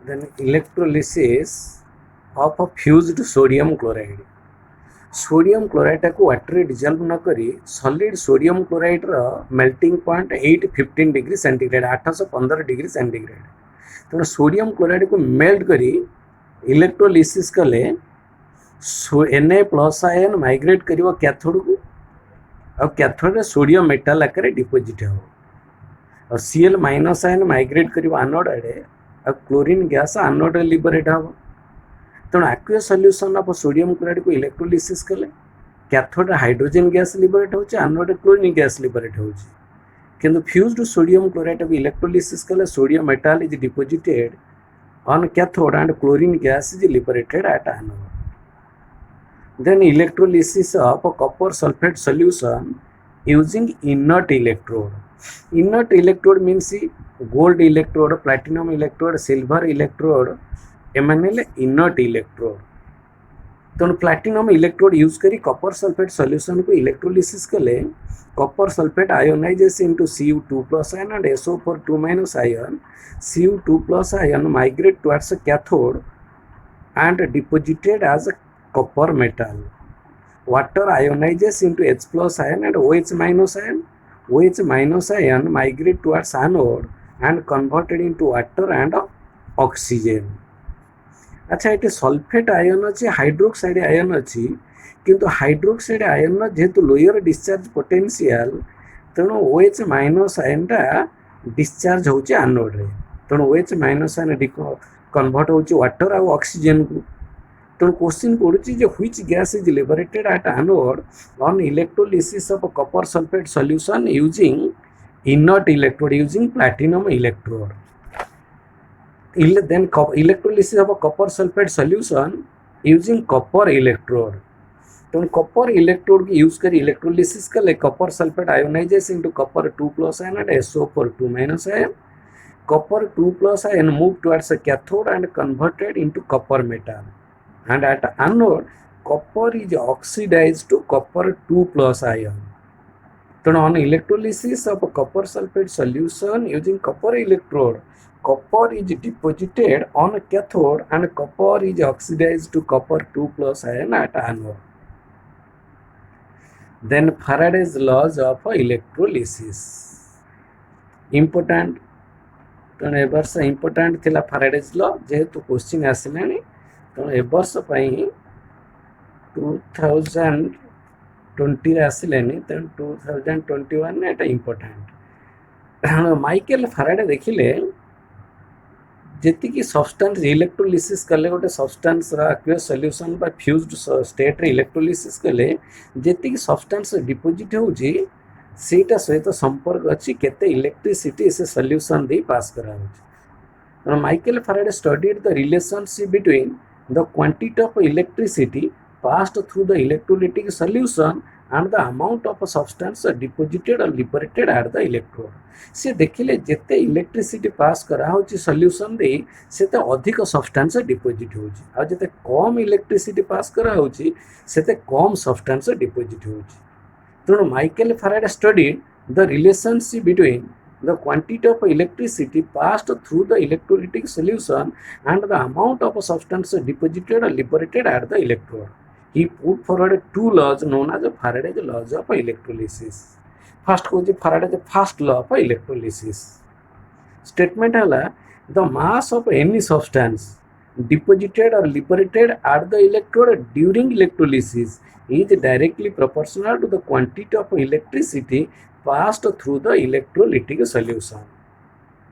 Then electrolysis of a fused sodium chloride. Sodium chloride को water रे dissolve न करी सॉलिड सोडियम क्लोराइड रो melting point 815 degree centigrade 815 degree centigrade तेणु sodium chloride को melt करी इलेक्ट्रोलिसिस कले Na प्लस आयन माइग्रेट कर कैथोड को और कैथोड रे सोडियम मेटाल आकार डिपोजिट हो और Cl माइनस आयन माइग्रेट कर आनोड आड़े और क्लोरीन गैस आनोड लिबरेट हम तेणु aqueous solution of sodium chloride को इलेक्ट्रोलिसिस कले कैथोड हाइड्रोजन गैस लिबरेट होचे आनोड क्लोरीन गैस लिबरेट होचे किंतु फ्यूज्ड सोडियम क्लोराइड को इलेक्ट्रोलिसिस कले sodium metal is deposited on cathode and chlorine gas is liberated at anode then electrolysis of copper sulfate solution using inert electrode means gold electrode platinum electrode silver electrode एमएनएल inert electrode तेणु platinum electrode use करी copper sulfate solution को electrolysis कले copper sulfate ionizes into Cu2 plus ion and SO4 2 minus ion Cu2 plus ion migrate towards cathode and deposited as copper metal water ionizes into H plus ion and OH minus ion migrate towards anode and converted into water and oxygen अच्छा ये sulfate ion अच्छी hydroxide ion अच्छी किंतु hydroxide ion जेहेतु lower discharge potential तेणु OH minus ion टा discharge होची anode रे तेणु OH माइनस आयन कन्वर्ट होची वाटर और ऑक्सीजन को तेणु क्वेश्चन पड़ुची जे which gas is liberated at anode on electrolysis of copper sulfate solution using inert electrode using platinum electrode then electrolysis of a copper sulfate solution using copper electrode तो copper electrode की use कर electrolysis कर copper sulfate ionizes into copper 2 plus ion and SO4 2 minus ion copper 2 plus ion move towards cathode and converted into copper metal and at anode copper is oxidized to copper 2 plus ion तेणु on electrolysis of copper sulfate solution using copper electrode copper is deposited on cathode and copper is oxidized to copper 2 plus ion at anode. Then Faraday's laws of electrolysis. Important. तो ए वर्ष important थिला Faraday's law जेहेतु question आसिलानी तो ए वर्ष पई 2020 रे आसिलानी तो 2021 ने एटा इम्पोर्टाट माइकल फैराडे देखिले जी सब्सटेंस इलेक्ट्रोलिसिस कले गोटे सब्सटेंस एक्वियस सॉल्यूशन बा फ्यूज्ड स्टेट रे इलेक्ट्रोलिसिस कले जी सब्सटेंस डिपोजिट होउची सेटा सहित संपर्क अच्छी केते इलेक्ट्रिसिटी से सॉल्यूशन दे पास करा होउची Michael Faraday studied the relationship between the quantity of electricity passed through the electrolytic solution and the amount of a substance deposited or liberated at the electrode से देखिले जेते इलेक्ट्रिसिटी पास करा होची solution दे सेते अधिक substance deposit होची आ जेते कम electricity pass करा होची सेते कम सब्सटेंस डिपोजिट होची तेणु Michael Faraday studied the relationship between the quantity of electricity passed through the electrolytic solution and the amount of a substance deposited or liberated at the electrode. He put forward two laws known as Faraday's laws of electrolysis. First goes Faraday's first law of electrolysis. Statement है the mass of any substance deposited or liberated at the electrode during electrolysis is directly proportional to the quantity of electricity passed through the electrolytic solution.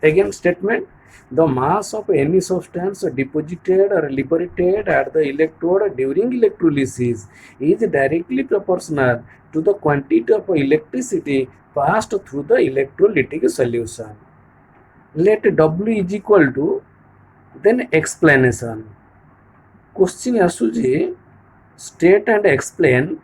Again statement the mass of any substance deposited or liberated at the electrode during electrolysis is directly proportional to the quantity of electricity passed through the electrolytic solution. Let W is equal to then explanation. Question asuji state and explain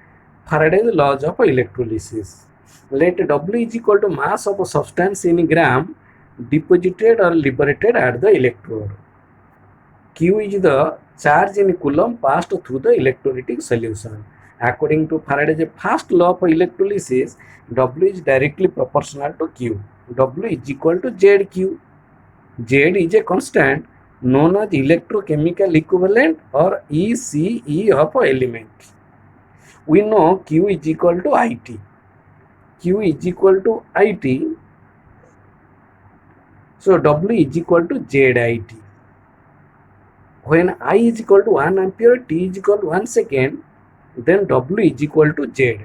Faraday's laws of electrolysis. Let W is equal to mass of a substance in gram deposited or liberated at the electrode. Q is the charge in coulomb passed through the electrolytic solution. According to Faraday's first law of electrolysis, W is directly proportional to Q. W is equal to ZQ. Z is a constant. known as electrochemical equivalent or ECE of element. We know Q is equal to IT. Q is equal to IT. So W is equal to ZIT. When I is equal to 1 ampere, T is equal to 1 second, then W is equal to Z.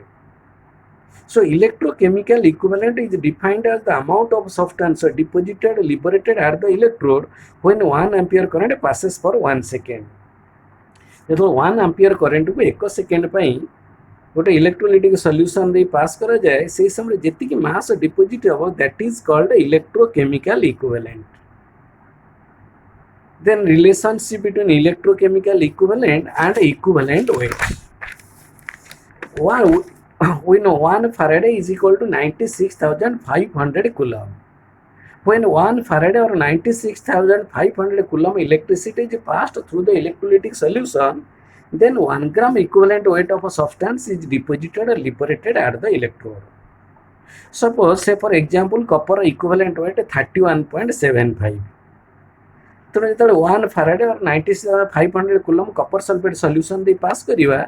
So electrochemical equivalent is defined as the amount of substance deposited liberated at the electrode when 1 ampere current passes for 1 second. जो 1 ampere current को 1 second गोटे electrolytic solution दे पास करा जाए से समय जेतिक मास deposit हो that is called electrochemical equivalent. Then relationship between electrochemical equivalent and equivalent weight. We know 1 Faraday is equal to 96,500 coulomb. When 1 Faraday or 96,500 coulomb electricity is passed through the electrolytic solution, then 1 gram equivalent weight of a substance is deposited or liberated at the electrode. Suppose, say for example, copper equivalent weight 31.75. तो जो 1 Faraday और 96,500 coulomb copper sulfate solution they pass करिवा,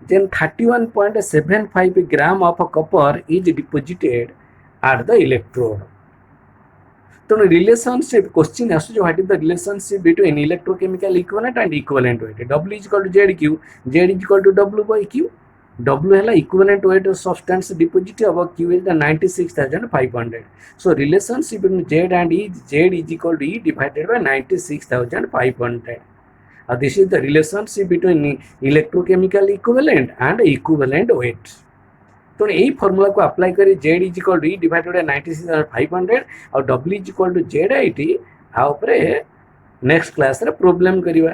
then 31.75 gram of copper is deposited at the electrode. So relationship question as to what is the relationship between electrochemical equivalent and equivalent weight. W is equal to ZQ, Z is equal to W by Q. W है equivalent weight of substance deposited above Q is the 96,500. So relationship between Z and E, Z is equal to E divided by 96,500. This is the relationship between electrochemical equivalent and equivalent weight. तो यही formula को apply करी Z is equal to E divided by 96,500 और W is equal to ZIT आ ऊपर next class रे problem करिवा.